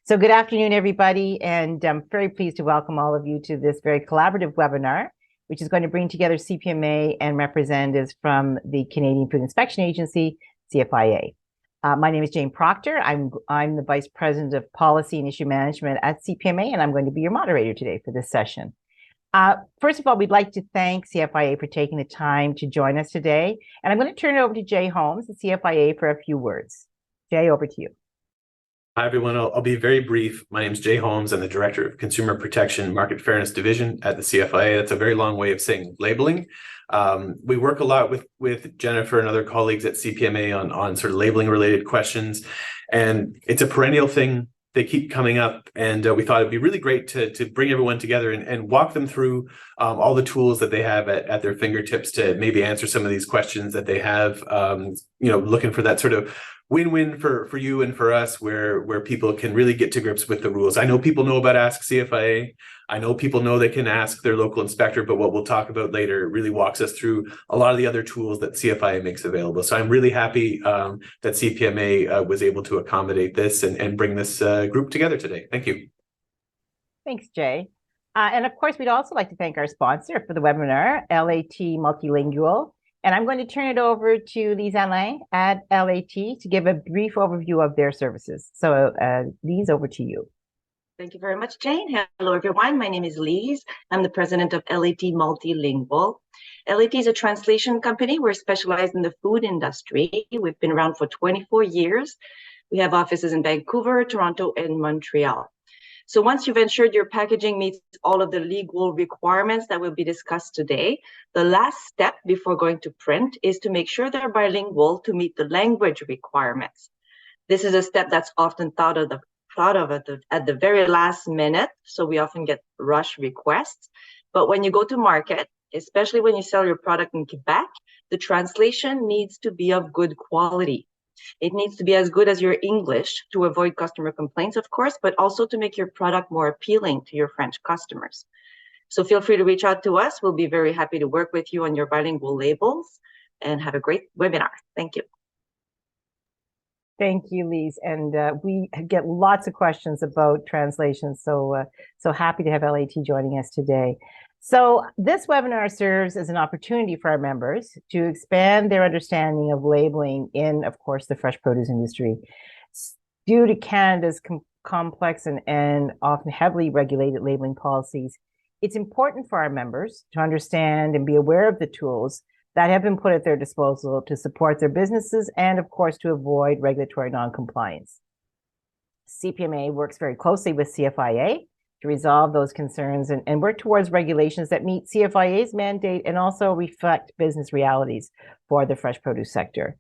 So good afternoon, everybody, and I'm very pleased to welcome all of you to this very collaborative webinar, which is going to bring together CPMA and representatives from the Canadian Food Inspection Agency, CFIA. My name is Jane Proctor. I'm the Vice President of Policy and Issue Management at CPMA, and I'm going to be your moderator today for this session. First of all, we'd like to thank CFIA for taking the time to join us today, and I'm going to turn it over to Jay Holmes at CFIA for a few words. Jay, over to you. Hi, everyone. I'll be very brief. My name is Jay Holmes. I'm the Director of Consumer Protection Market Fairness Division at the CFIA. That's a very long way of saying labeling. We work a lot with Jennifer and other colleagues at CPMA on sort of labeling related questions. And it's a perennial thing. They keep coming up, and we thought it'd be really great to bring everyone together and walk them through all the tools that they have at their fingertips to maybe answer some of these questions that they have, looking for that sort of win-win for you and for us, where people can really get to grips with the rules. I know people know about Ask CFIA. I know people know they can ask their local inspector, but what we'll talk about later really walks us through a lot of the other tools that CFIA makes available. So I'm really happy that CPMA was able to accommodate this and bring this group together today. Thank you. Thanks, Jay. And of course, we'd also like to thank our sponsor for the webinar, LAT Multilingual. And I'm going to turn it over to Lise Alain at LAT to give a brief overview of their services. So Lise, over to you. Thank you very much, Jane. Hello, everyone. My name is Lise. I'm the president of LAT Multilingual. LAT is a translation company. We're specialized in the food industry. We've been around for 24 years. We have offices in Vancouver, Toronto, and Montreal. So once you've ensured your packaging meets all of the legal requirements that will be discussed today, the last step before going to print is to make sure they're bilingual to meet the language requirements. This is a step that's often thought of at the very last minute, so we often get rush requests. But when you go to market, especially when you sell your product in Quebec, the translation needs to be of good quality. It needs to be as good as your English to avoid customer complaints, of course, but also to make your product more appealing to your French customers. So feel free to reach out to us. We'll be very happy to work with you on your bilingual labels, and have a great webinar. Thank you. Thank you, Lise. And we get lots of questions about translation. So happy to have LAT joining us today. So this webinar serves as an opportunity for our members to expand their understanding of labeling in, of course, the fresh produce industry. Due to Canada's complex and often heavily regulated labeling policies, it's important for our members to understand and be aware of the tools that have been put at their disposal to support their businesses and, of course, to avoid regulatory non-compliance. CPMA works very closely with CFIA to resolve those concerns and work towards regulations that meet CFIA's mandate and also reflect business realities for the fresh produce sector.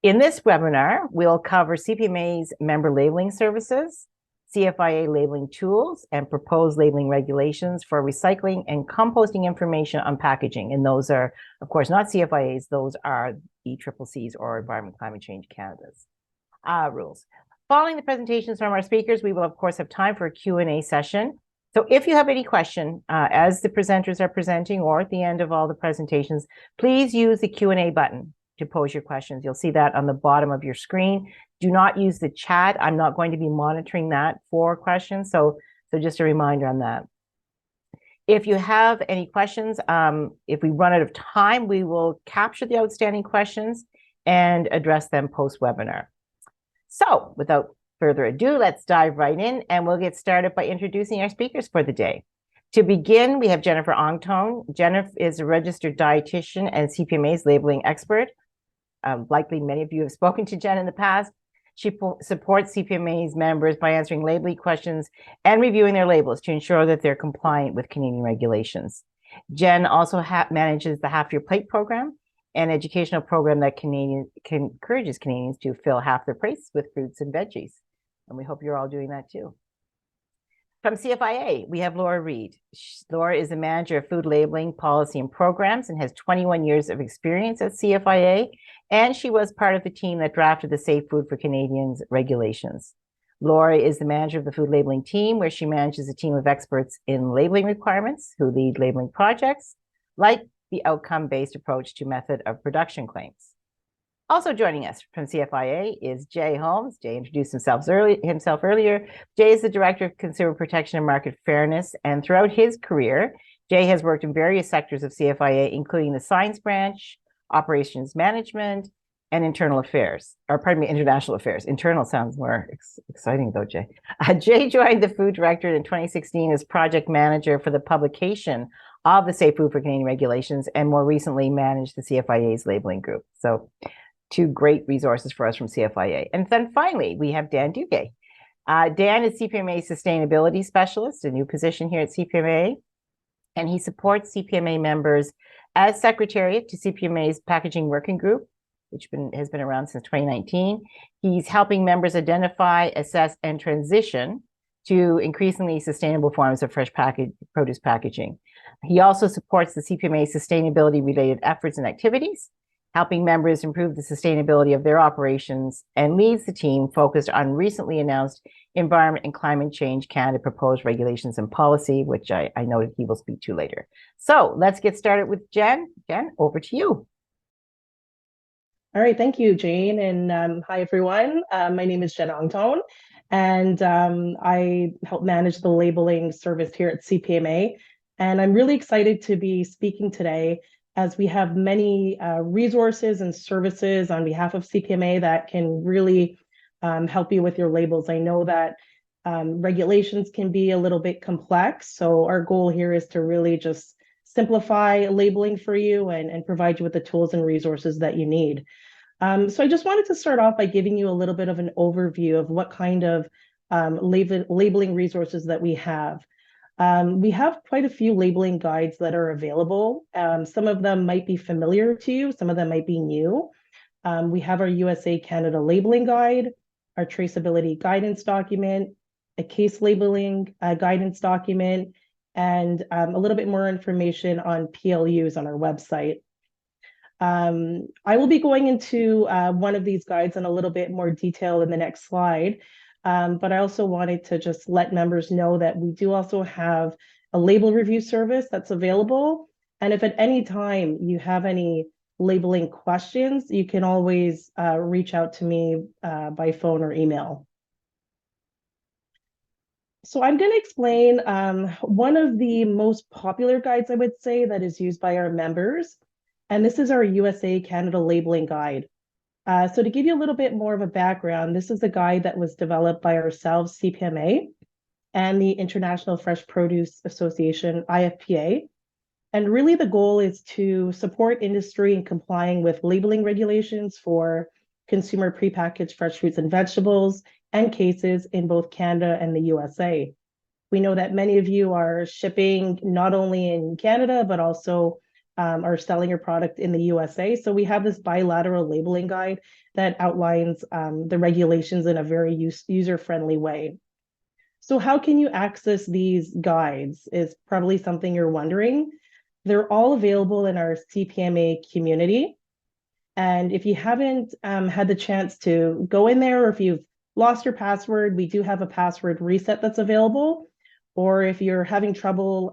In this webinar, we'll cover CPMA's member labeling services, CFIA labeling tools, and proposed labeling regulations for recycling and composting information on packaging. And those are, of course, not CFIA's, those are ECCC's or Environment Climate Change Canada's rules. Following the presentations from our speakers, we will, of course, have time for a Q&A session. So if you have any question as the presenters are presenting or at the end of all the presentations, please use the Q&A button to pose your questions. You'll see that on the bottom of your screen. Do not use the chat. I'm not going to be monitoring that for questions. So just a reminder on that. If you have any questions, if we run out of time, we will capture the outstanding questions and address them post-webinar. So without further ado, let's dive right in, and we'll get started by introducing our speakers for the day. To begin, we have Jennifer Ongtone. Jennifer is a registered dietitian and CPMA's labeling expert. Likely many of you have spoken to Jen in the past. She supports CPMA's members by answering labeling questions and reviewing their labels to ensure that they're compliant with Canadian regulations. Jen also manages the Half Your Plate program, an educational program that encourages Canadians to fill half their plates with fruits and veggies. And we hope you're all doing that too. From CFIA, we have Laura Reed. Laura is the manager of food labeling, policy, and programs and has 21 years of experience at CFIA. And she was part of the team that drafted the Safe Food for Canadians regulations. Laura is the manager of the food labeling team, where she manages a team of experts in labeling requirements who lead labeling projects, like the outcome-based approach to method of production claims. Also joining us from CFIA is Jay Holmes. Jay introduced himself earlier. Jay is the Director of Consumer Protection and Market Fairness, and throughout his career, Jay has worked in various sectors of CFIA, including the science branch, operations management, and international affairs. Internal sounds more exciting though, Jay. Jay joined the food directorate in 2016 as project manager for the publication of the Safe Food for Canadian Regulations, and more recently managed the CFIA's labeling group. So two great resources for us from CFIA. And then finally, we have Dan Duguay. Dan is CPMA Sustainability Specialist, a new position here at CPMA, and he supports CPMA members as Secretariat to CPMA's Packaging Working Group, which has been around since 2019. He's helping members identify, assess, and transition to increasingly sustainable forms of fresh produce packaging. He also supports the CPMA sustainability-related efforts and activities, helping members improve the sustainability of their operations, and leads the team focused on recently announced Environment and Climate Change Canada proposed regulations and policy, which I noted he will speak to later. So let's get started with Jen. Jen, over to you. All right, thank you, Jane, and hi, everyone. My name is Jen Ongtone, and I help manage the labeling service here at CPMA, and I'm really excited to be speaking today as we have many resources and services on behalf of CPMA that can really help you with your labels. I know that regulations can be a little bit complex, so our goal here is to really just simplify labeling for you and provide you with the tools and resources that you need. So I just wanted to start off by giving you a little bit of an overview of what kind of labeling resources that we have. We have quite a few labeling guides that are available. Some of them might be familiar to you, some of them might be new. We have our USA-Canada labeling guide, our traceability guidance document, a case labeling guidance document, and a little bit more information on PLUs on our website. I will be going into one of these guides in a little bit more detail in the next slide. But I also wanted to just let members know that we do also have a label review service that's available. And if at any time you have any labeling questions, you can always reach out to me by phone or email. So I'm going to explain one of the most popular guides, I would say, that is used by our members. And this is our USA-Canada labeling guide. So to give you a little bit more of a background, this is a guide that was developed by ourselves, CPMA, and the International Fresh Produce Association, IFPA. And really the goal is to support industry in complying with labeling regulations for consumer prepackaged fresh fruits and vegetables and cases in both Canada and the USA. We know that many of you are shipping not only in Canada, but also are selling your product in the USA. So we have this bilateral labeling guide that outlines the regulations in a very user-friendly way. So how can you access these guides is probably something you're wondering. They're all available in our CPMA community. And if you haven't had the chance to go in there, or if you've lost your password, we do have a password reset that's available. Or if you're having trouble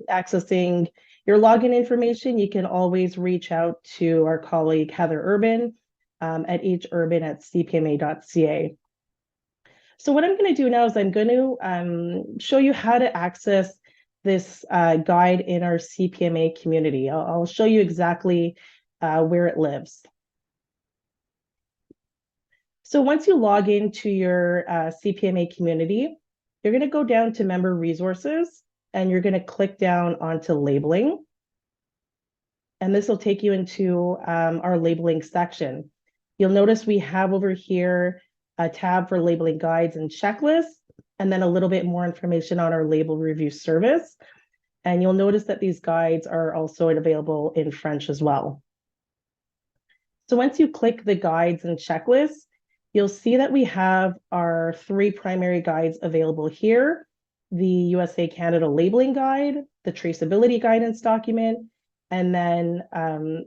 accessing your login information, you can always reach out to our colleague Heather Urban at hurban@cpma.ca. So what I'm going to do now is I'm going to show you how to access this guide in our CPMA community. I'll show you exactly where it lives. So once you log into your CPMA community, you're going to go down to Member Resources, and you're going to click down onto Labeling. And this will take you into our labeling section. You'll notice we have over here a tab for labeling guides and checklists, and then a little bit more information on our label review service. And you'll notice that these guides are also available in French as well. So once you click the guides and checklists, you'll see that we have our 3 primary guides available here: the USA-Canada labeling guide, the traceability guidance document, and then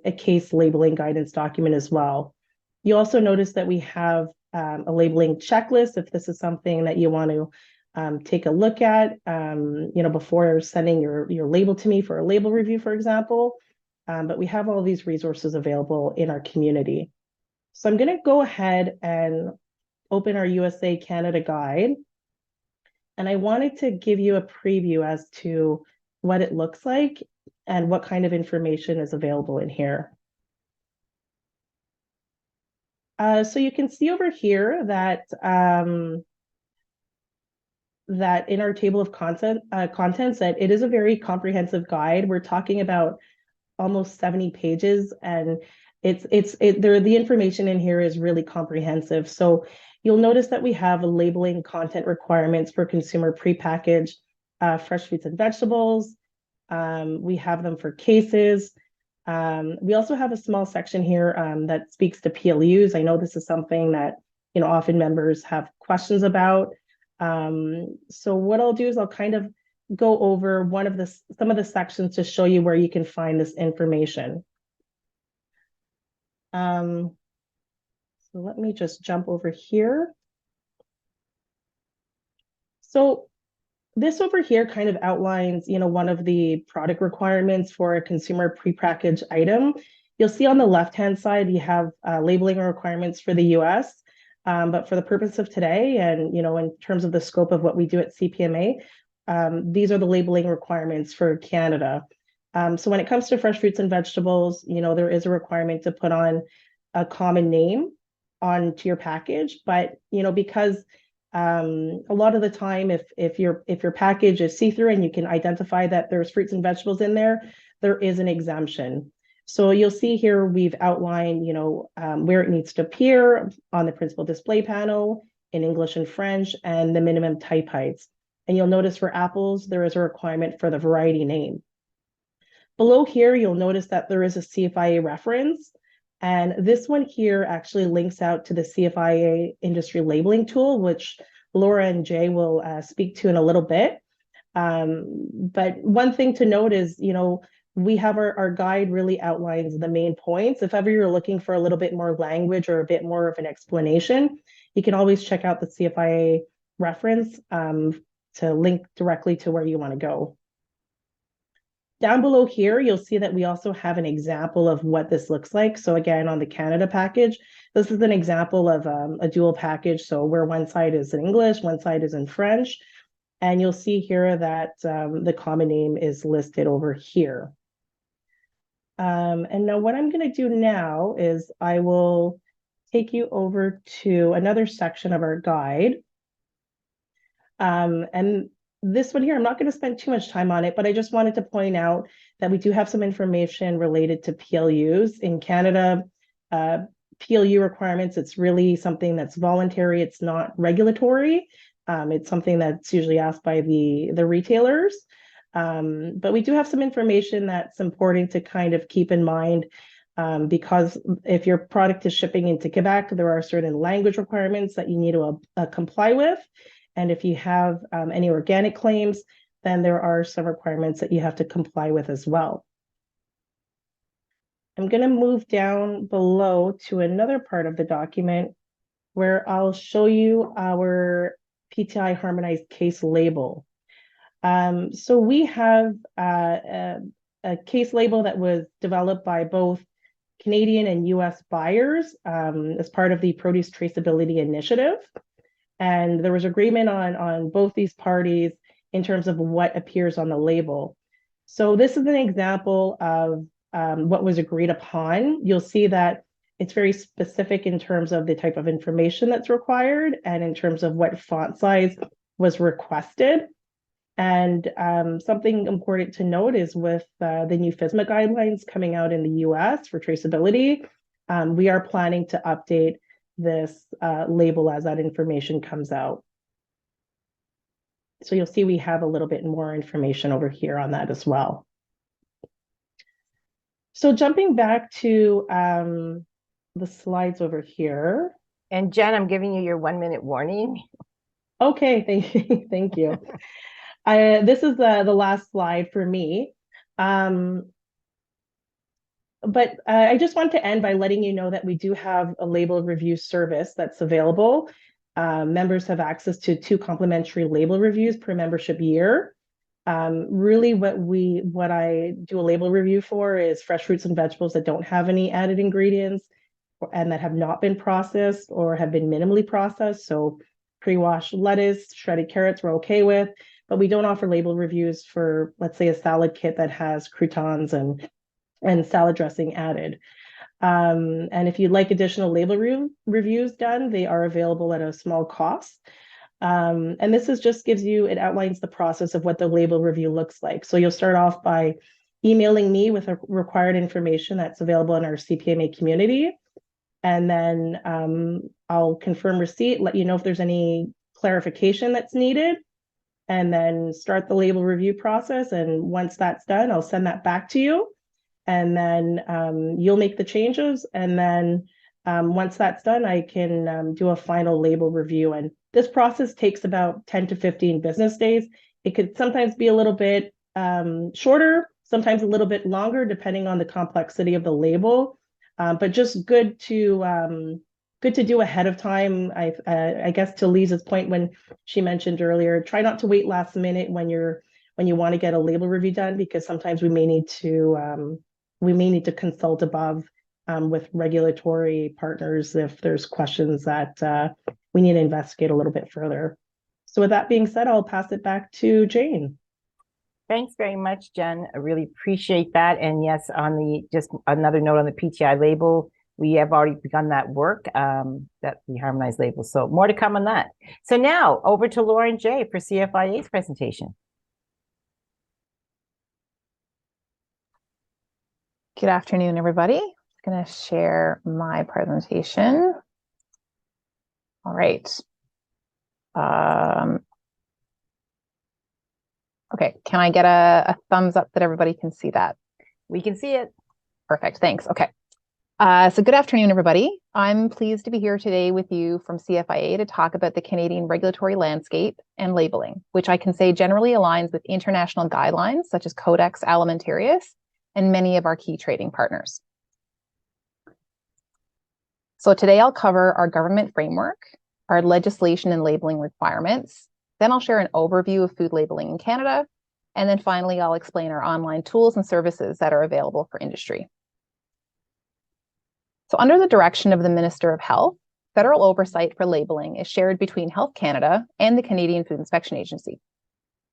a case labeling guidance document as well. You also notice that we have a labeling checklist if this is something that you want to take a look at, before sending your label to me for a label review, for example. But we have all these resources available in our community. So I'm going to go ahead and open our USA Canada guide. And I wanted to give you a preview as to what it looks like and what kind of information is available in here. So you can see over here that that in our table of contents that it is a very comprehensive guide. We're talking about almost 70 pages, and the information in here is really comprehensive. So you'll notice that we have labeling content requirements for consumer prepackaged fresh fruits and vegetables. We have them for cases. We also have a small section here that speaks to PLUs. I know this is something that often members have questions about. So what I'll do is I'll kind of go over some of the sections to show you where you can find this information. So let me just jump over here. So this over here kind of outlines, one of the product requirements for a consumer prepackaged item. You'll see on the left-hand side, you have labeling requirements for the US. But for the purpose of today and, in terms of the scope of what we do at CPMA, these are the labeling requirements for Canada. So when it comes to fresh fruits and vegetables, there is a requirement to put on a common name onto your package. But, because a lot of the time, if your package is see-through and you can identify that there's fruits and vegetables in there is an exemption. So you'll see here we've outlined, where it needs to appear on the principal display panel in English and French and the minimum type heights. And you'll notice for apples, there is a requirement for the variety name. Below here, you'll notice that there is a CFIA reference. And this one here actually links out to the CFIA industry labeling tool, which Laura and Jay will speak to in a little bit. But one thing to note is, we have our guide really outlines the main points. If ever you're looking for a little bit more language or a bit more of an explanation, you can always check out the CFIA reference to link directly to where you want to go. Down below here, you'll see that we also have an example of what this looks like. So again, on the Canada package, this is an example of a dual package. So where one side is in English, one side is in French. And you'll see here that the common name is listed over here. And now what I'm going to do now is I will take you over to another section of our guide. And this one here, I'm not going to spend too much time on it, but I just wanted to point out that we do have some information related to PLUs. In Canada, PLU requirements, it's really something that's voluntary. It's not regulatory. It's something that's usually asked by the retailers. But we do have some information that's important to kind of keep in mind because if your product is shipping into Quebec, there are certain language requirements that you need to comply with. And if you have any organic claims, then there are some requirements that you have to comply with as well. I'm going to move down below to another part of the document where I'll show you our PTI harmonized case label. So we have a case label that was developed by both Canadian and US buyers as part of the Produce Traceability Initiative. And there was agreement on both these parties in terms of what appears on the label. So this is an example of what was agreed upon. You'll see that it's very specific in terms of the type of information that's required and in terms of what font size was requested. And something important to note is with the new FSMA guidelines coming out in the US for traceability, we are planning to update this label as that information comes out. So you'll see we have a little bit more information over here on that as well. So jumping back to the slides over here. And Jen, I'm giving you your 1-minute warning. Okay, thank you. Thank you. This is the last slide for me. But I just want to end by letting you know that we do have a label review service that's available. Members have access to 2 complimentary label reviews per membership year. Really what I do a label review for is fresh fruits and vegetables that don't have any added ingredients, and that have not been processed or have been minimally processed. So pre-washed lettuce, shredded carrots, we're okay with, but we don't offer label reviews for, let's say, a salad kit that has croutons and salad dressing added. And if you'd like additional label reviews done, they are available at a small cost. And this gives you, it outlines the process of what the label review looks like. So you'll start off by emailing me with the required information that's available in our CPMA community. And then I'll confirm receipt, let you know if there's any clarification that's needed, and then start the label review process. And once that's done, I'll send that back to you. And then you'll make the changes. And then once that's done, I can do a final label review. And this process takes about 10 to 15 business days. It could sometimes be a little bit shorter, sometimes a little bit longer, depending on the complexity of the label. But just good to do ahead of time. I guess to Lisa's point when she mentioned earlier, try not to wait last minute when you want to get a label review done, because sometimes we may need to consult above with regulatory partners if there's questions that we need to investigate a little bit further. So with that being said, I'll pass it back to Jane. Thanks very much, Jen. I really appreciate that. And yes, just another note on the PTI label, we have already begun that work, that the harmonized label. So more to come on that. So now over to Lauren J for CFIA's presentation. Good afternoon, everybody. I'm going to share my presentation. All right. Okay, can I get a thumbs up that everybody can see that? We can see it. Perfect, thanks. Okay. So good afternoon, everybody. I'm pleased to be here today with you from CFIA to talk about the Canadian regulatory landscape and labeling, which I can say generally aligns with international guidelines such as Codex Alimentarius and many of our key trading partners. So today I'll cover our government framework, our legislation and labeling requirements. Then I'll share an overview of food labeling in Canada. And then finally, I'll explain our online tools and services that are available for industry. So under the direction of the Minister of Health, federal oversight for labeling is shared between Health Canada and the Canadian Food Inspection Agency.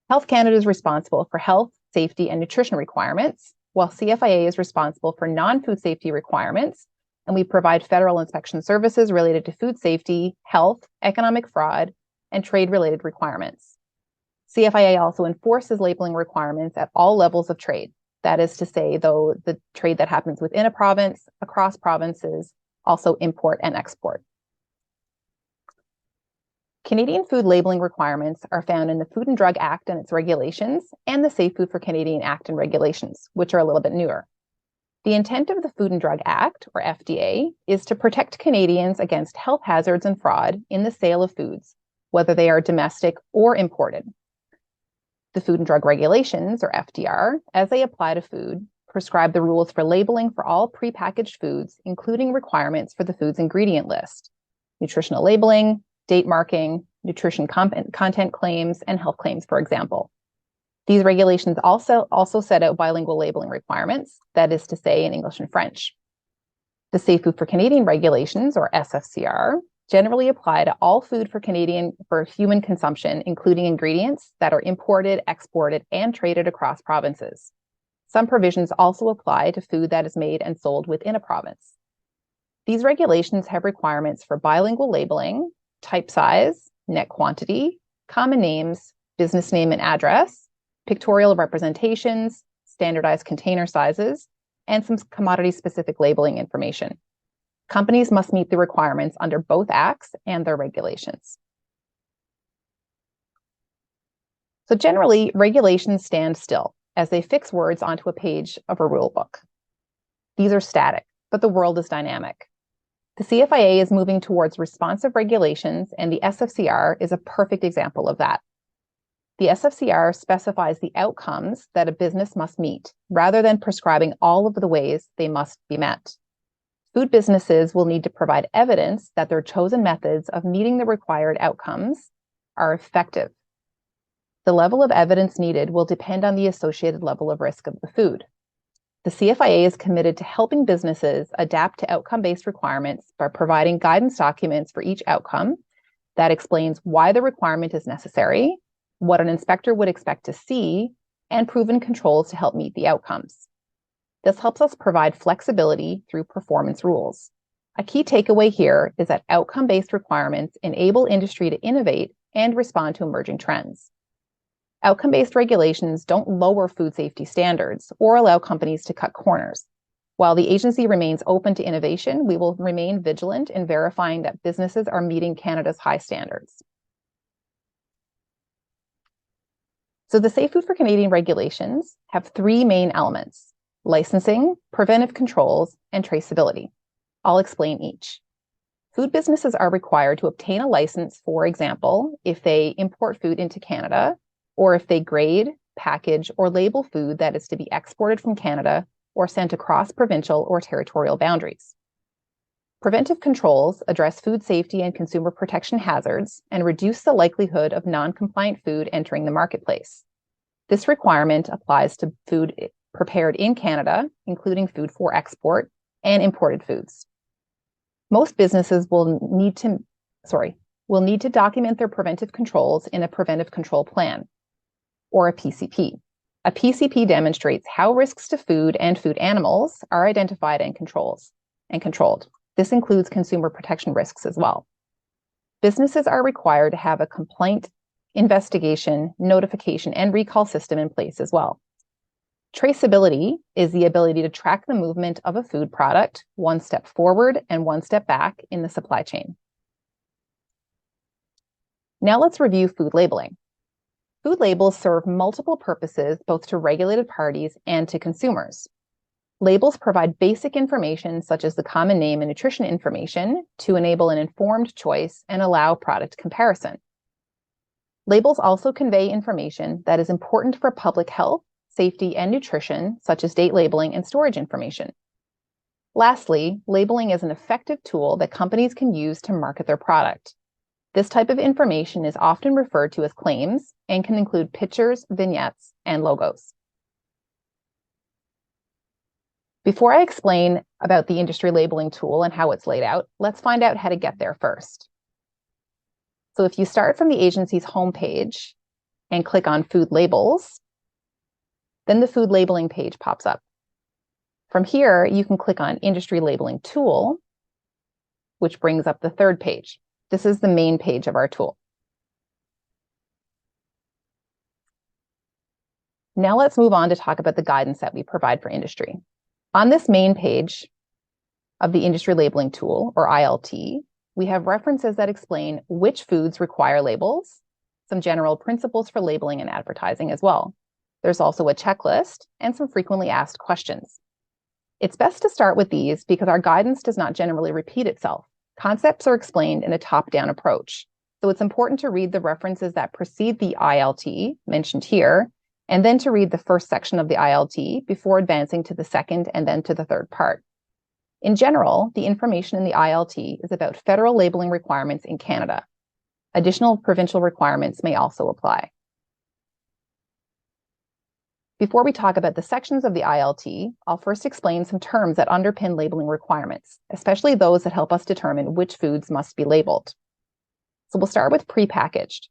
Health Canada is responsible for health, safety, and nutrition requirements, while CFIA is responsible for non-food safety requirements, and we provide federal inspection services related to food safety, health, economic fraud, and trade-related requirements. CFIA also enforces labeling requirements at all levels of trade. That is to say, though, the trade that happens within a province, across provinces, also import and export. Canadian food labeling requirements are found in the Food and Drug Act and its regulations, and the Safe Food for Canadian Act and regulations, which are a little bit newer. The intent of the Food and Drug Act, or FDA, is to protect Canadians against health hazards and fraud in the sale of foods, whether they are domestic or imported. The Food and Drug Regulations, or FDR, as they apply to food, prescribe the rules for labeling for all prepackaged foods, including requirements for the food's ingredient list, nutritional labeling, date marking, nutrition content claims, and health claims, for example. These regulations also set out bilingual labeling requirements, that is to say, in English and French. The Safe Food for Canadian regulations, or SFCR, generally apply to all food for human consumption, including ingredients that are imported, exported, and traded across provinces. Some provisions also apply to food that is made and sold within a province. These regulations have requirements for bilingual labeling, type size, net quantity, common names, business name and address, pictorial representations, standardized container sizes, and some commodity-specific labeling information. Companies must meet the requirements under both acts and their regulations. So generally, regulations stand still as they fix words onto a page of a rule book. These are static, but the world is dynamic. The CFIA is moving towards responsive regulations, and the SFCR is a perfect example of that. The SFCR specifies the outcomes that a business must meet, rather than prescribing all of the ways they must be met. Food businesses will need to provide evidence that their chosen methods of meeting the required outcomes are effective. The level of evidence needed will depend on the associated level of risk of the food. The CFIA is committed to helping businesses adapt to outcome-based requirements by providing guidance documents for each outcome that explains why the requirement is necessary, what an inspector would expect to see, and proven controls to help meet the outcomes. This helps us provide flexibility through performance rules. A key takeaway here is that outcome-based requirements enable industry to innovate and respond to emerging trends. Outcome-based regulations don't lower food safety standards or allow companies to cut corners. While the agency remains open to innovation, we will remain vigilant in verifying that businesses are meeting Canada's high standards. So the Safe Food for Canadian regulations have three main elements: licensing, preventive controls, and traceability. I'll explain each. Food businesses are required to obtain a license, for example, if they import food into Canada, or if they grade, package, or label food that is to be exported from Canada or sent across provincial or territorial boundaries. Preventive controls address food safety and consumer protection hazards and reduce the likelihood of non-compliant food entering the marketplace. This requirement applies to food prepared in Canada, including food for export and imported foods. Most businesses will need to document their preventive controls in a preventive control plan, or a PCP. A PCP demonstrates how risks to food and food animals are identified and controlled. This includes consumer protection risks as well. Businesses are required to have a complaint, investigation, notification, and recall system in place as well. Traceability is the ability to track the movement of a food product one step forward and one step back in the supply chain. Now let's review food labeling. Food labels serve multiple purposes, both to regulated parties and to consumers. Labels provide basic information such as the common name and nutrition information to enable an informed choice and allow product comparison. Labels also convey information that is important for public health, safety, and nutrition, such as date labeling and storage information. Lastly, labeling is an effective tool that companies can use to market their product. This type of information is often referred to as claims and can include pictures, vignettes, and logos. Before I explain about the industry labeling tool and how it's laid out, let's find out how to get there first. So if you start from the agency's homepage and click on Food Labels, then the food labeling page pops up. From here, you can click on Industry Labeling Tool, which brings up the third page. This is the main page of our tool. Now let's move on to talk about the guidance that we provide for industry. On this main page of the Industry Labeling Tool, or ILT, we have references that explain which foods require labels, some general principles for labeling and advertising as well. There's also a checklist and some frequently asked questions. It's best to start with these because our guidance does not generally repeat itself. Concepts are explained in a top-down approach, so it's important to read the references that precede the ILT, mentioned here, and then to read the first section of the ILT before advancing to the second and then to the third part. In general, the information in the ILT is about federal labeling requirements in Canada. Additional provincial requirements may also apply. Before we talk about the sections of the ILT, I'll first explain some terms that underpin labeling requirements, especially those that help us determine which foods must be labeled. So we'll start with prepackaged.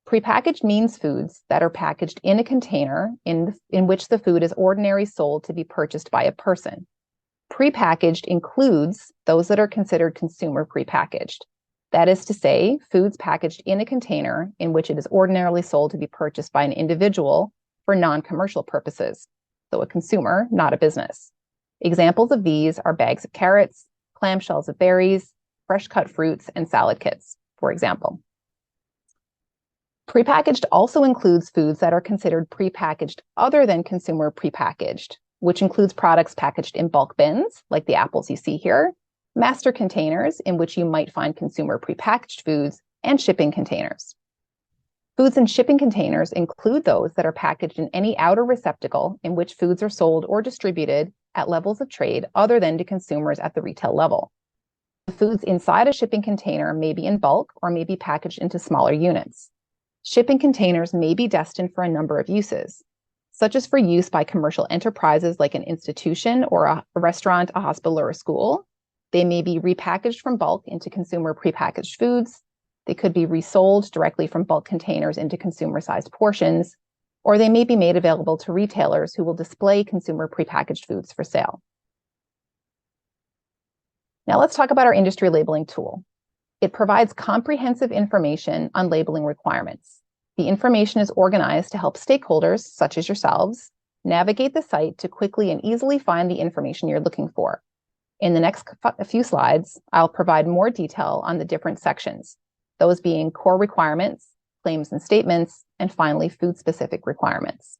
Prepackaged means foods that are packaged in a container in which the food is ordinarily sold to be purchased by a person. Prepackaged includes those that are considered consumer prepackaged. That is to say, foods packaged in a container in which it is ordinarily sold to be purchased by an individual for non-commercial purposes, so a consumer, not a business. Examples of these are bags of carrots, clamshells of berries, fresh cut fruits, and salad kits, for example. Prepackaged also includes foods that are considered prepackaged other than consumer prepackaged, which includes products packaged in bulk bins, like the apples you see here, master containers in which you might find consumer prepackaged foods, and shipping containers. Foods in shipping containers include those that are packaged in any outer receptacle in which foods are sold or distributed at levels of trade other than to consumers at the retail level. The foods inside a shipping container may be in bulk or may be packaged into smaller units. Shipping containers may be destined for a number of uses. such as for use by commercial enterprises like an institution or a restaurant, a hospital, or a school. They may be repackaged from bulk into consumer prepackaged foods. They could be resold directly from bulk containers into consumer-sized portions, or they may be made available to retailers who will display consumer prepackaged foods for sale. Now let's talk about our industry labeling tool. It provides comprehensive information on labeling requirements. The information is organized to help stakeholders, such as yourselves, navigate the site to quickly and easily find the information you're looking for. In the next few slides, I'll provide more detail on the different sections, those being core requirements, claims and statements, and finally, food-specific requirements.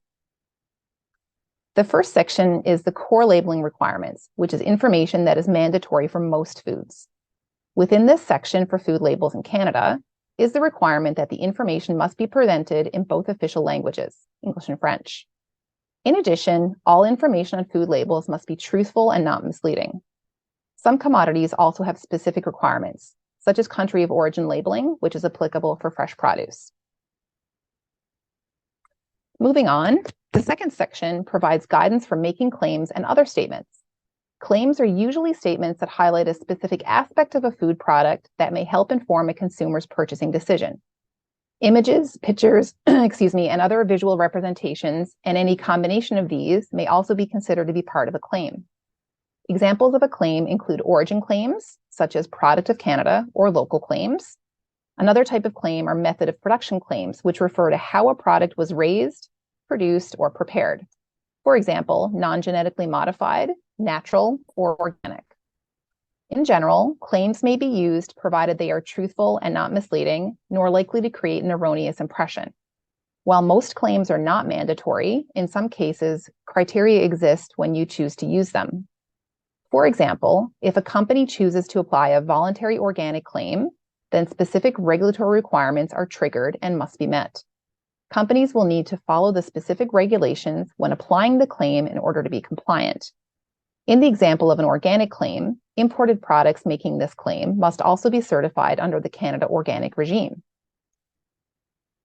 The first section is the core labeling requirements, which is information that is mandatory for most foods. Within this section for food labels in Canada is the requirement that the information must be presented in both official languages, English and French. In addition, all information on food labels must be truthful and not misleading. Some commodities also have specific requirements, such as country of origin labeling, which is applicable for fresh produce. Moving on, the second section provides guidance for making claims and other statements. Claims are usually statements that highlight a specific aspect of a food product that may help inform a consumer's purchasing decision. Images, pictures, and other visual representations, and any combination of these may also be considered to be part of a claim. Examples of a claim include origin claims, such as product of Canada or local claims. Another type of claim are method of production claims, which refer to how a product was raised, produced, or prepared. For example, non-genetically modified, natural, or organic. In general, claims may be used provided they are truthful and not misleading, nor likely to create an erroneous impression. While most claims are not mandatory, in some cases, criteria exist when you choose to use them. For example, if a company chooses to apply a voluntary organic claim, then specific regulatory requirements are triggered and must be met. Companies will need to follow the specific regulations when applying the claim in order to be compliant. In the example of an organic claim, imported products making this claim must also be certified under the Canada Organic regime.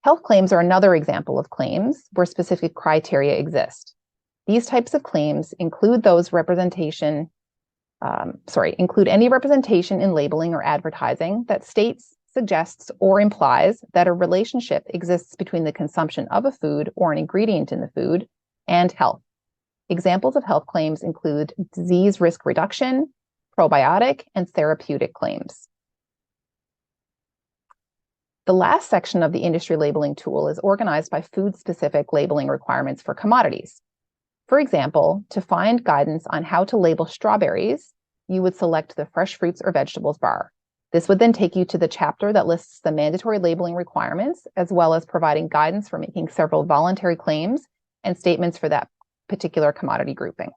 Health claims are another example of claims where specific criteria exist. These types of claims include include any representation in labeling or advertising that states, suggests, or implies that a relationship exists between the consumption of a food or an ingredient in the food and health. Examples of health claims include disease risk reduction, probiotic, and therapeutic claims. The last section of the industry labeling tool is organized by food-specific labeling requirements for commodities. For example, to find guidance on how to label strawberries, you would select the fresh fruits or vegetables bar. This would then take you to the chapter that lists the mandatory labeling requirements, as well as providing guidance for making several voluntary claims and statements for that particular commodity grouping.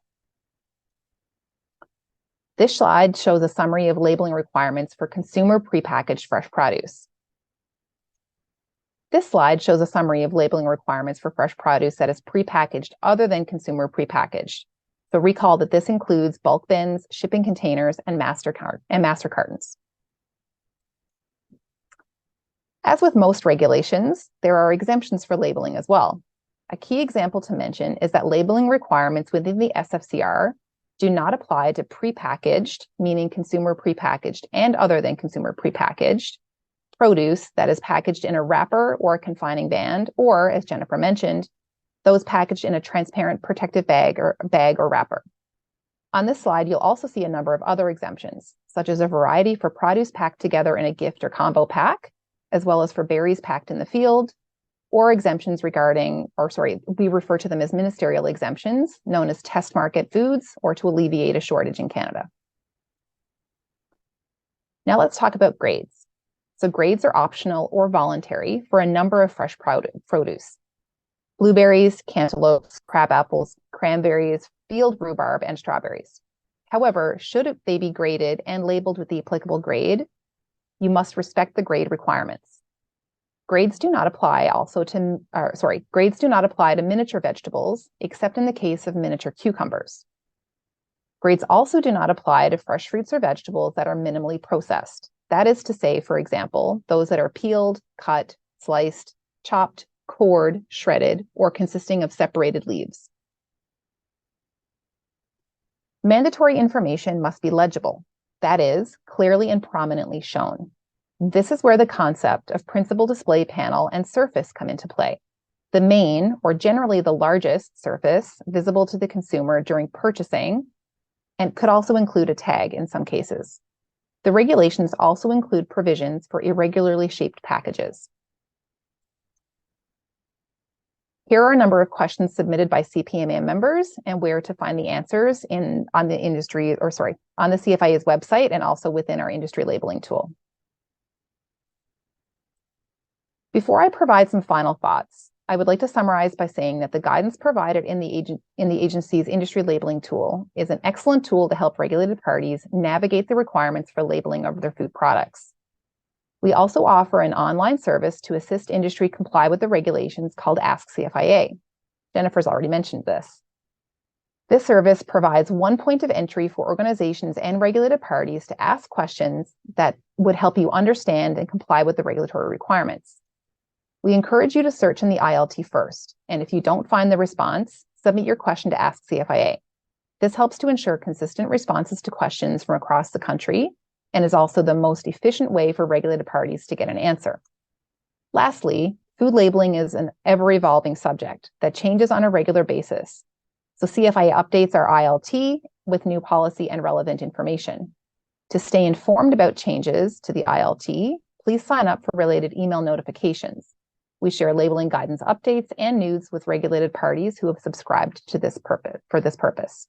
This slide shows a summary of labeling requirements for consumer prepackaged fresh produce. This slide shows a summary of labeling requirements for fresh produce that is prepackaged other than consumer prepackaged. So recall that this includes bulk bins, shipping containers, and master cartons. As with most regulations, there are exemptions for labeling as well. A key example to mention is that labeling requirements within the SFCR do not apply to prepackaged, meaning consumer prepackaged and other than consumer prepackaged, produce that is packaged in a wrapper or a confining band, or, as Jennifer mentioned, those packaged in a transparent protective bag or wrapper. On this slide, you'll also see a number of other exemptions, such as a variety for produce packed together in a gift or combo pack, as well as for berries packed in the field, or exemptions we refer to them as ministerial exemptions, known as test market foods, or to alleviate a shortage in Canada. Now let's talk about grades. So grades are optional or voluntary for a number of fresh produce. Blueberries, cantaloupes, crab apples, cranberries, field rhubarb, and strawberries. However, should they be graded and labeled with the applicable grade, you must respect the grade requirements. Grades do not apply to miniature vegetables, except in the case of miniature cucumbers. Grades also do not apply to fresh fruits or vegetables that are minimally processed. That is to say, for example, those that are peeled, cut, sliced, chopped, cored, shredded, or consisting of separated leaves. Mandatory information must be legible, that is, clearly and prominently shown. This is where the concept of principal display panel and surface come into play. The main, or generally the largest surface visible to the consumer during purchasing, and could also include a tag in some cases. The regulations also include provisions for irregularly shaped packages. Here are a number of questions submitted by CPMA members and where to find the answers on the CFIA's website and also within our industry labeling tool. Before I provide some final thoughts, I would like to summarize by saying that the guidance provided in the agency's industry labeling tool is an excellent tool to help regulated parties navigate the requirements for labeling of their food products. We also offer an online service to assist industry comply with the regulations called Ask CFIA. Jennifer's already mentioned this. This service provides one point of entry for organizations and regulated parties to ask questions that would help you understand and comply with the regulatory requirements. We encourage you to search in the ILT first, and if you don't find the response, submit your question to Ask CFIA. This helps to ensure consistent responses to questions from across the country and is also the most efficient way for regulated parties to get an answer. Lastly, food labeling is an ever-evolving subject that changes on a regular basis. So CFIA updates our ILT with new policy and relevant information. To stay informed about changes to the ILT, please sign up for related email notifications. We share labeling guidance updates and news with regulated parties who have subscribed to this purpose.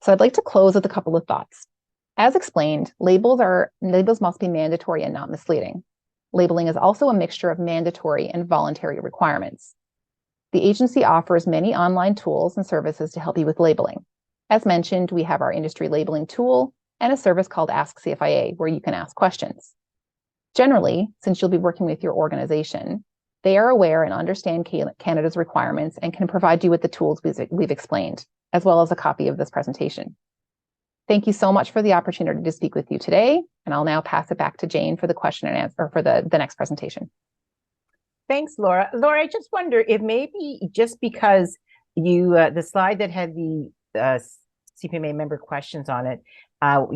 So I'd like to close with a couple of thoughts. As explained, labels must be mandatory and not misleading. Labeling is also a mixture of mandatory and voluntary requirements. The agency offers many online tools and services to help you with labeling. As mentioned, we have our industry labeling tool and a service called Ask CFIA where you can ask questions. Generally, since you'll be working with your organization, they are aware and understand Canada's requirements and can provide you with the tools we've explained, as well as a copy of this presentation. Thank you so much for the opportunity to speak with you today, and I'll now pass it back to Jane for the question and answer, or for the next presentation. Thanks, Laura. Laura, I just wonder if maybe just because you, the slide that had the CPMA member questions on it,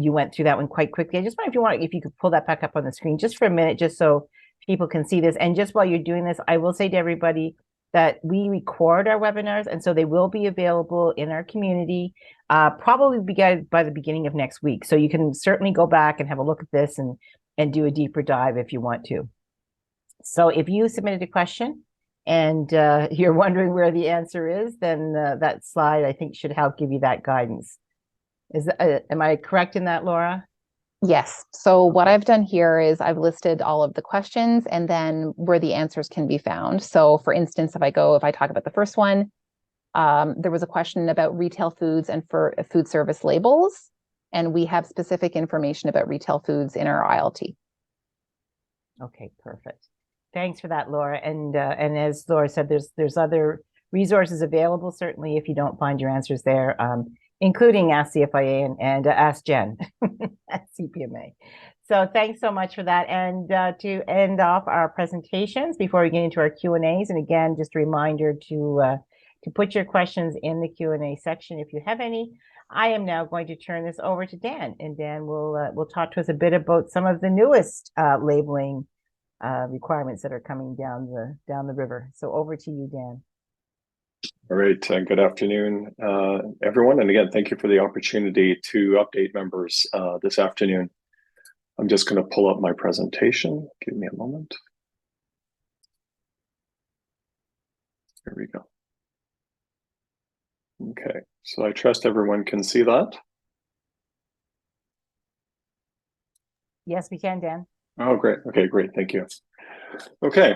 you went through that one quite quickly. I just wonder if you could pull that back up on the screen just for a minute, just so people can see this. And just while you're doing this, I will say to everybody that we record our webinars, and so they will be available in our community, probably by the beginning of next week. So you can certainly go back and have a look at this and do a deeper dive if you want to. So if you submitted a question and you're wondering where the answer is, then that slide, I think, should help give you that guidance. Am I correct in that, Laura? Yes. So what I've done here is I've listed all of the questions and then where the answers can be found. So for instance, if I talk about the first one, there was a question about retail foods and for food service labels, and we have specific information about retail foods in our ILT. Okay, perfect. Thanks for that, Laura. And as Laura said, there's other resources available, certainly, if you don't find your answers there, including Ask CFIA and Ask Jen at CPMA. So thanks so much for that. And to end off our presentations before we get into our Q&As, and again, just a reminder to put your questions in the Q&A section if you have any. I am now going to turn this over to Dan, and Dan will talk to us a bit about some of the newest labeling requirements that are coming down the river. So over to you, Dan. All right, good afternoon, everyone. And again, thank you for the opportunity to update members this afternoon. I'm just going to pull up my presentation. Give me a moment. Here we go. Okay, so I trust everyone can see that. Yes, we can, Dan. Oh, great. Okay, great. Thank you. Okay.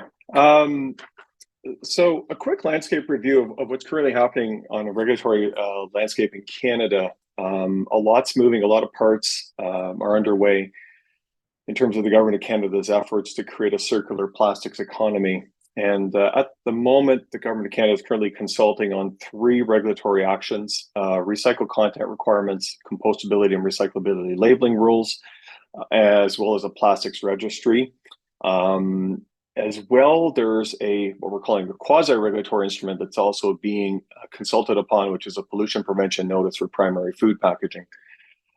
So a quick landscape review of what's currently happening on a regulatory landscape in Canada. A lot's moving, a lot of parts are underway in terms of the Government of Canada's efforts to create a circular plastics economy. And at the moment, the Government of Canada is currently consulting on 3 regulatory actions: recycled content requirements, compostability and recyclability labeling rules, as well as a plastics registry. As well, there's what we're calling a quasi-regulatory instrument that's also being consulted upon, which is a pollution prevention notice for primary food packaging.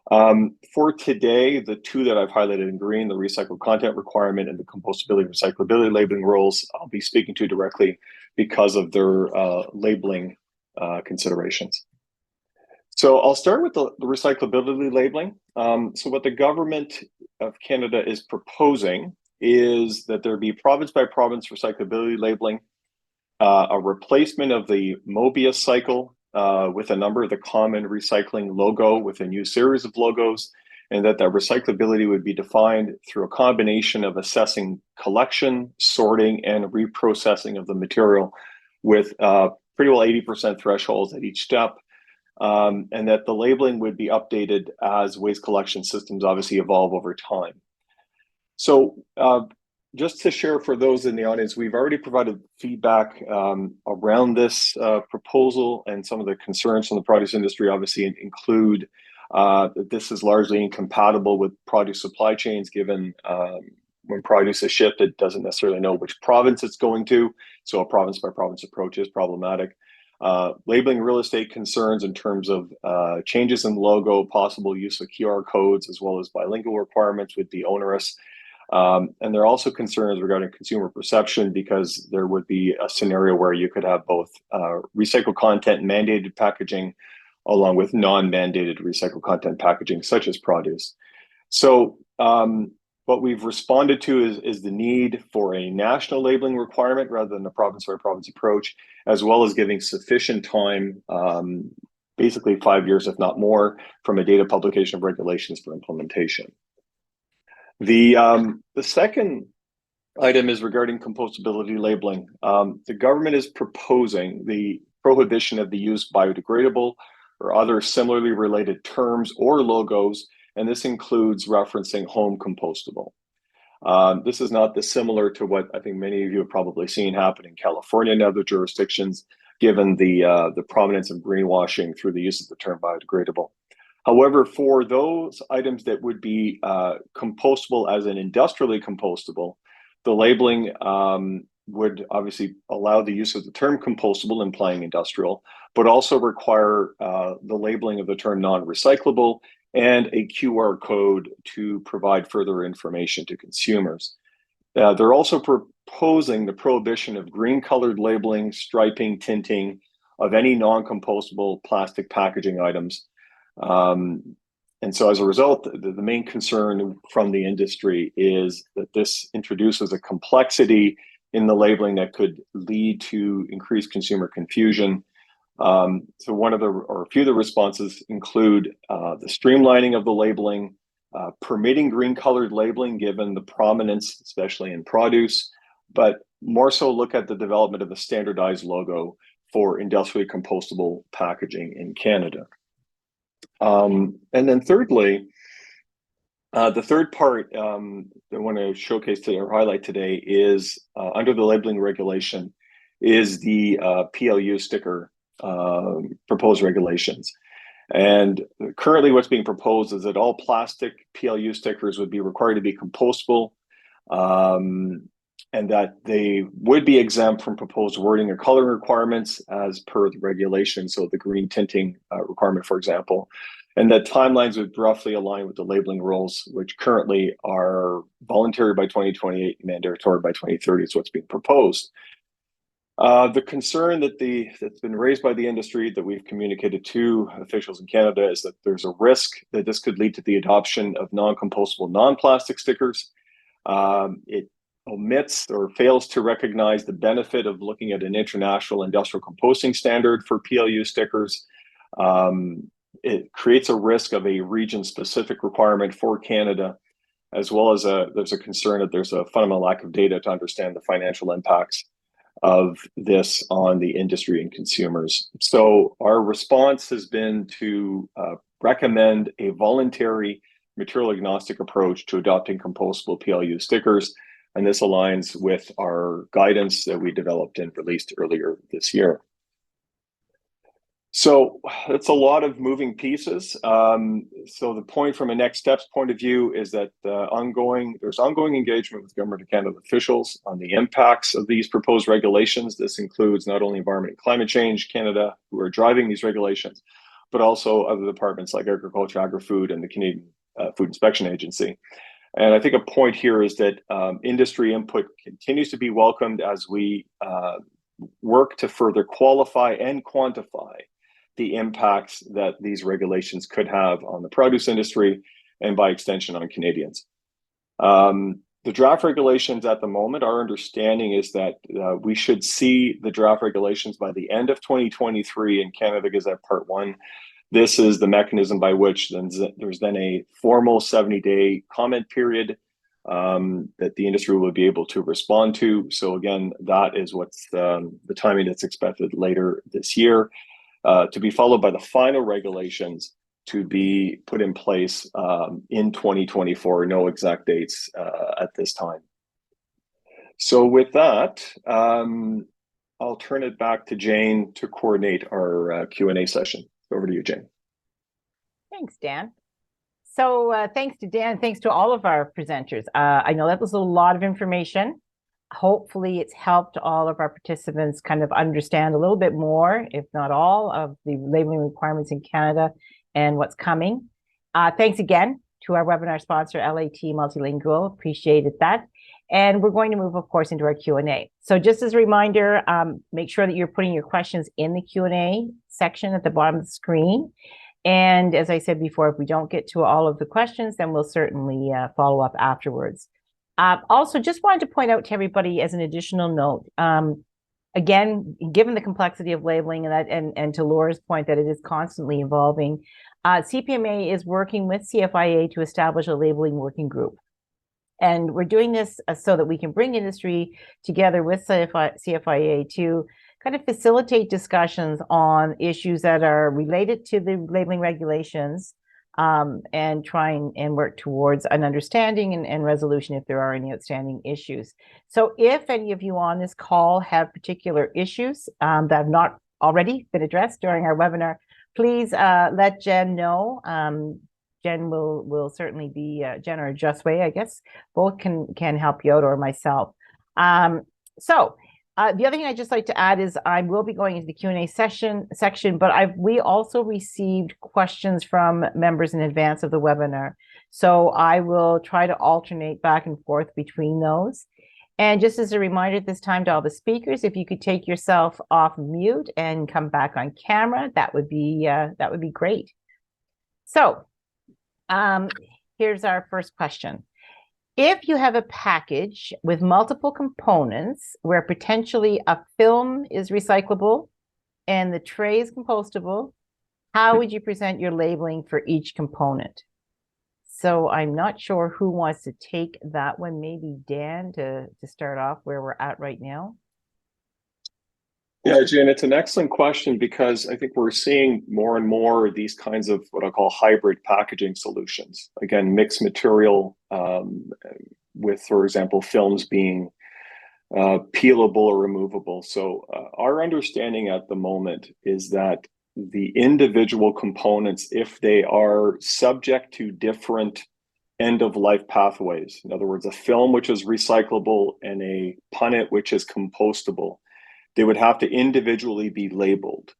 For today, the two that I've highlighted in green, the recycled content requirement and the compostability recyclability labeling rules, I'll be speaking to directly because of their labeling considerations. So I'll start with the recyclability labeling. So what the government of Canada is proposing is that there be province by province recyclability labeling, a replacement of the Mobius cycle with a number of the common recycling logo with a new series of logos, and that recyclability would be defined through a combination of assessing collection, sorting, and reprocessing of the material with pretty well 80% thresholds at each step. And that the labeling would be updated as waste collection systems obviously evolve over time. So just to share for those in the audience, we've already provided feedback around this proposal, and some of the concerns from the produce industry obviously include that this is largely incompatible with produce supply chains, given when produce is shipped, it doesn't necessarily know which province it's going to. So a province by province approach is problematic. Labeling real estate concerns in terms of changes in logo, possible use of QR codes, as well as bilingual requirements would be onerous. And there are also concerns regarding consumer perception, because there would be a scenario where you could have both recycled content mandated packaging along with non-mandated recycled content packaging, such as produce. So what we've responded to is the need for a national labeling requirement rather than a province by province approach, as well as giving sufficient time, basically 5 years, if not more, from a date of publication of regulations for implementation. The second item is regarding compostability labeling. The government is proposing the prohibition of the use of biodegradable or other similarly related terms or logos, and this includes referencing home compostable. This is not dissimilar to what I think many of you have probably seen happen in California and other jurisdictions, given the prominence of greenwashing through the use of the term biodegradable. However, for those items that would be compostable as an industrially compostable, the labeling would obviously allow the use of the term compostable, implying industrial, but also require the labeling of the term non-recyclable and a QR code to provide further information to consumers. They're also proposing the prohibition of green-colored labeling, striping, tinting of any non-compostable plastic packaging items. And so as a result, the main concern from the industry is that this introduces a complexity in the labeling that could lead to increased consumer confusion. So a few of the responses include the streamlining of the labeling, permitting green-colored labeling given the prominence, especially in produce, but more so look at the development of a standardized logo for industrially compostable packaging in Canada. And then thirdly, the third part I want to showcase today or highlight today is under the labeling regulation is the PLU sticker proposed regulations. And currently what's being proposed is that all plastic PLU stickers would be required to be compostable, and that they would be exempt from proposed wording or coloring requirements as per the regulation, so the green tinting requirement, for example, and that timelines would roughly align with the labeling rules, which currently are voluntary by 2028, mandatory by 2030 is what's being proposed. The concern that's been raised by the industry that we've communicated to officials in Canada is that there's a risk that this could lead to the adoption of non-compostable, non-plastic stickers. It omits or fails to recognize the benefit of looking at an international industrial composting standard for PLU stickers. It creates a risk of a region-specific requirement for Canada, as well as there's a concern that there's a fundamental lack of data to understand the financial impacts of this on the industry and consumers. So our response has been to recommend a voluntary material agnostic approach to adopting compostable PLU stickers. And this aligns with our guidance that we developed and released earlier this year. So it's a lot of moving pieces. So the point from a next steps point of view is that there's ongoing engagement with Government of Canada officials on the impacts of these proposed regulations. This includes not only Environment and Climate Change Canada, who are driving these regulations, but also other departments like Agriculture, Agri-Food, and the Canadian Food Inspection Agency. And I think a point here is that industry input continues to be welcomed as we work to further qualify and quantify the impacts that these regulations could have on the produce industry and by extension on Canadians. The draft regulations at the moment, our understanding is that we should see the draft regulations by the end of 2023 in Canada Gazette Part 1. This is the mechanism by which there's then a formal 70-day comment period that the industry will be able to respond to. So again, that is what's the timing that's expected later this year. To be followed by the final regulations to be put in place in 2024. No exact dates at this time. So with that, I'll turn it back to Jane to coordinate our Q&A session. Over to you, Jane. Thanks, Dan. So thanks to Dan, thanks to all of our presenters. I know that was a lot of information. Hopefully it's helped all of our participants kind of understand a little bit more, if not all, of the labeling requirements in Canada and what's coming. Thanks again to our webinar sponsor, LAT Multilingual. Appreciated that. And we're going to move, of course, into our Q&A. So just as a reminder, make sure that you're putting your questions in the Q&A section at the bottom of the screen. And as I said before, if we don't get to all of the questions, then we'll certainly follow up afterwards. Also, just wanted to point out to everybody as an additional note, again, given the complexity of labeling and to Laura's point that it is constantly evolving, CPMA is working with CFIA to establish a labeling working group. And we're doing this so that we can bring industry together with CFIA to kind of facilitate discussions on issues that are related to the labeling regulations, and try and work towards an understanding and resolution if there are any outstanding issues. So if any of you on this call have particular issues that have not already been addressed during our webinar, please let Jen know. Jen will certainly be, Jen or Justway, I guess, both can help you out, or myself. The other thing I'd just like to add is I will be going into the Q&A section, but we also received questions from members in advance of the webinar. So I will try to alternate back and forth between those. And just as a reminder at this time to all the speakers, if you could take yourself off mute and come back on camera, that would be great. So here's our first question. If you have a package with multiple components where potentially a film is recyclable and the tray is compostable, how would you present your labeling for each component? So I'm not sure who wants to take that one. Maybe Dan to start off where we're at right now. Yeah, Jen, it's an excellent question because I think we're seeing more and more of these kinds of what I call hybrid packaging solutions. Again, mixed material with, for example, films being peelable or removable. So our understanding at the moment is that the individual components, if they are subject to different end-of-life pathways, in other words, a film which is recyclable and a punnet which is compostable, they would have to individually be labeled.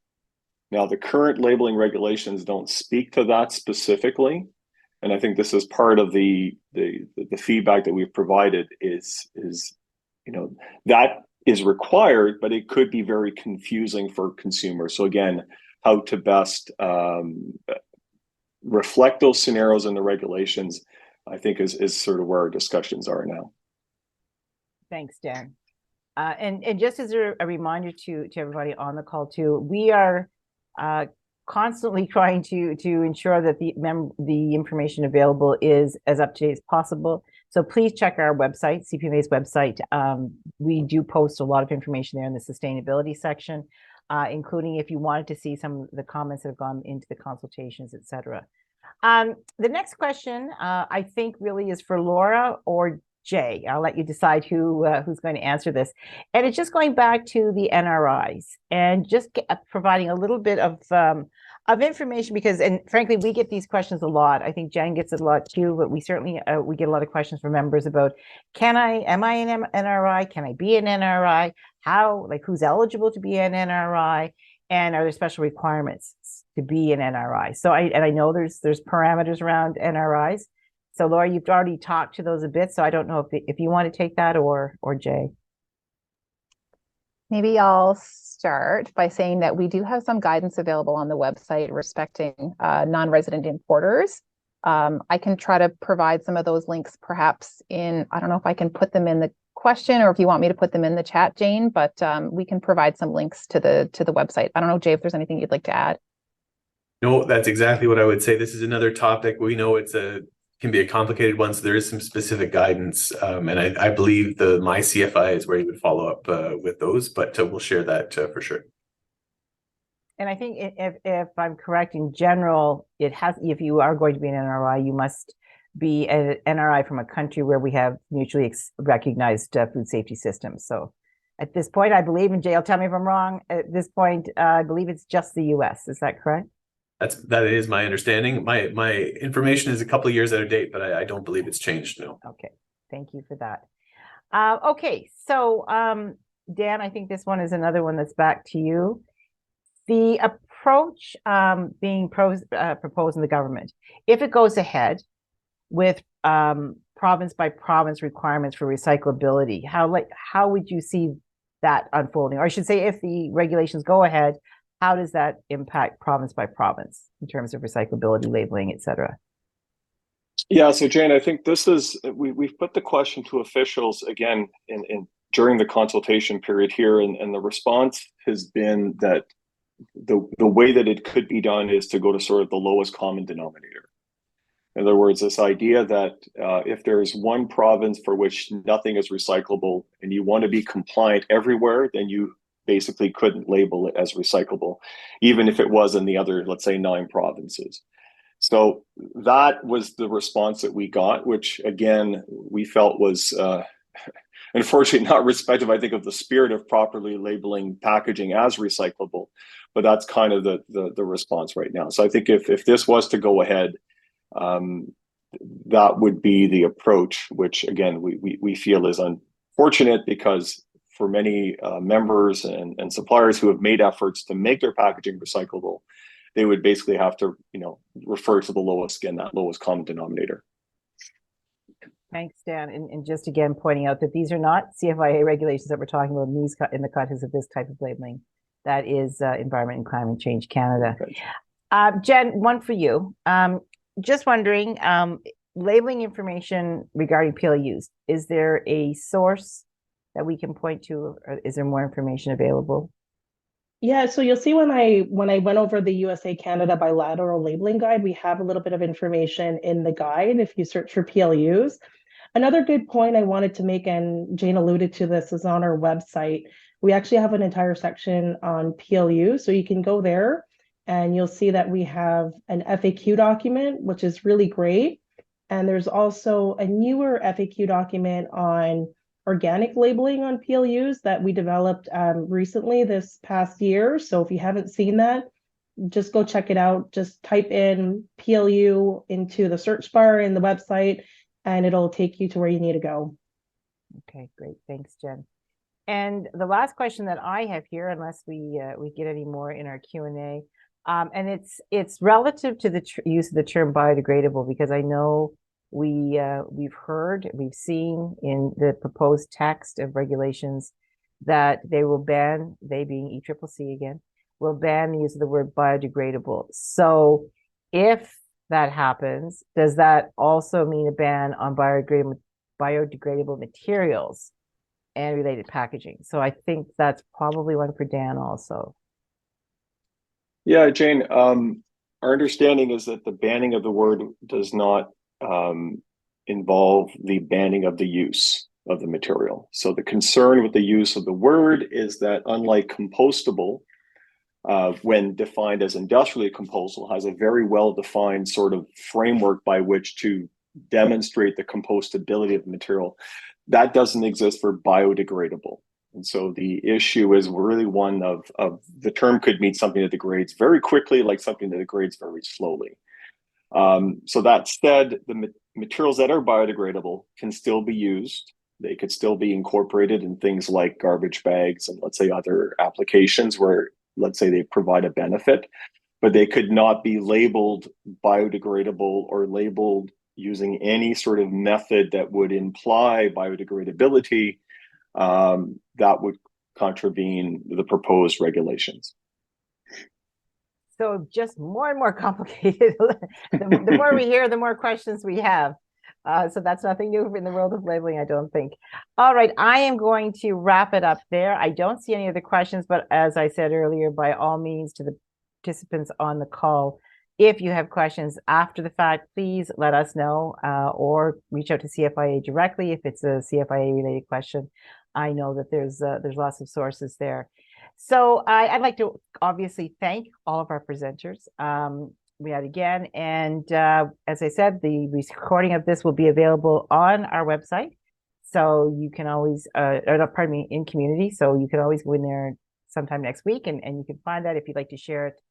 Now, the current labeling regulations don't speak to that specifically, and I think this is part of the feedback that we've provided is that is required, but it could be very confusing for consumers. So again, how to best reflect those scenarios in the regulations, I think is sort of where our discussions are now. Thanks, Dan. And just as a reminder to everybody on the call too, we are constantly trying to ensure that the information available is as up to date as possible. So please check our website, CPMA's website. We do post a lot of information there in the sustainability section, including if you wanted to see some of the comments that have gone into the consultations, etc. The next question, I think really is for Laura or Jay. I'll let you decide who's going to answer this. And it's just going back to the NRIs and just providing a little bit of information because, and frankly, we get these questions a lot. I think Jen gets it a lot too, but we certainly we get a lot of questions from members about, am I an NRI? Can I be an NRI? How, like, who's eligible to be an NRI? And are there special requirements to be an NRI? So I know there's parameters around NRIs. So Laura, you've already talked to those a bit. So I don't know if you want to take that or Jay. Maybe I'll start by saying that we do have some guidance available on the website respecting non-resident importers. I can try to provide some of those links perhaps I don't know if I can put them in the question or if you want me to put them in the chat, Jane, but we can provide some links to the website. I don't know, Jay, if there's anything you'd like to add. No, that's exactly what I would say. This is another topic. We know can be a complicated one, so there is some specific guidance, and I believe the My-CFIA is where you would follow up with those, but we'll share that for sure. And I think if I'm correct, in general, if you are going to be an NRI, you must be an NRI from a country where we have mutually recognized food safety systems. So at this point, I believe, and Jay will tell me if I'm wrong, at this point, I believe it's just the US. Is that correct? That is my understanding. My information is a couple of years out of date, but I don't believe it's changed. No. Okay, thank you for that. Okay, so Dan, I think this one is another one that's back to you. The approach being proposed in the government, if it goes ahead with province by province requirements for recyclability, how would you see that unfolding? Or I should say, if the regulations go ahead, how does that impact province by province in terms of recyclability, labeling, et cetera? Yeah, so Jane, I think we've put the question to officials again during the consultation period here, and the response has been that the way that it could be done is to go to sort of the lowest common denominator. In other words, this idea that if there's one province for which nothing is recyclable and you want to be compliant everywhere, then you basically couldn't label it as recyclable, even if it was in the other, let's say, 9 provinces. So that was the response that we got, which again, we felt was unfortunately not respective, I think, of the spirit of properly labeling packaging as recyclable, but that's kind of the response right now. So I think if this was to go ahead, that would be the approach, which again, we feel is unfortunate because for many members and suppliers who have made efforts to make their packaging recyclable, they would basically have to, refer to the lowest common denominator. Thanks, Dan. And just again, pointing out that these are not CFIA regulations that we're talking about in the context of this type of labeling. That is Environment and Climate Change Canada. Okay. Jen, one for you. Just wondering, labeling information regarding PLUs, is there a source that we can point to, or is there more information available? Yeah, so you'll see when I went over the USA Canada bilateral labeling guide, we have a little bit of information in the guide if you search for PLUs. Another good point I wanted to make, and Jane alluded to this, is on our website. We actually have an entire section on PLU, so you can go there and you'll see that we have an FAQ document, which is really great. And there's also a newer FAQ document on organic labeling on PLUs that we developed recently this past year. So if you haven't seen that, just go check it out. Just type in PLU into the search bar in the website, and it'll take you to where you need to go. Okay, great. Thanks, Jen. And the last question that I have here, unless we get any more in our Q&A, and it's relative to the use of the term biodegradable, because I know we've seen in the proposed text of regulations that they will ban, they being ECCC again, will ban the use of the word biodegradable. So if that happens, does that also mean a ban on biodegradable materials and related packaging? So I think that's probably one for Dan also. Yeah, Jane, our understanding is that the banning of the word does not involve the banning of the use of the material. So the concern with the use of the word is that, unlike compostable, when defined as industrially compostable, has a very well-defined sort of framework by which to demonstrate the compostability of the material. That doesn't exist for biodegradable. And so the issue is really one of the term could mean something that degrades very quickly, like something that degrades very slowly. So that said, the materials that are biodegradable can still be used. They could still be incorporated in things like garbage bags and, let's say, other applications where, let's say, they provide a benefit, but they could not be labeled biodegradable or labeled using any sort of method that would imply biodegradability. That would contravene the proposed regulations. So just more and more complicated. The more we hear, the more questions we have. So that's nothing new in the world of labeling, I don't think. All right, I am going to wrap it up there. I don't see any other questions, but as I said earlier, by all means, to the participants on the call, if you have questions after the fact, please let us know, or reach out to CFIA directly if it's a CFIA related question. I know that there's lots of sources there. So I'd like to obviously thank all of our presenters. We had again, and as I said, the recording of this will be available on our website. So you can always, pardon me, in community. So you can always go in there sometime next week, and you can find that if you'd like to share it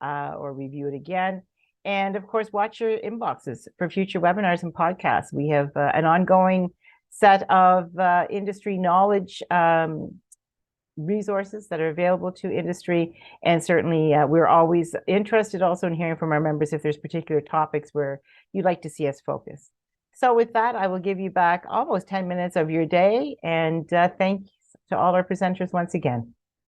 or review it again. And of course, watch your inboxes for future webinars and podcasts. We have an ongoing set of industry knowledge resources that are available to industry. And certainly we're always interested also in hearing from our members if there's particular topics where you'd like to see us focus. So with that, I will give you back almost 10 minutes of your day. And thanks to all our presenters once again.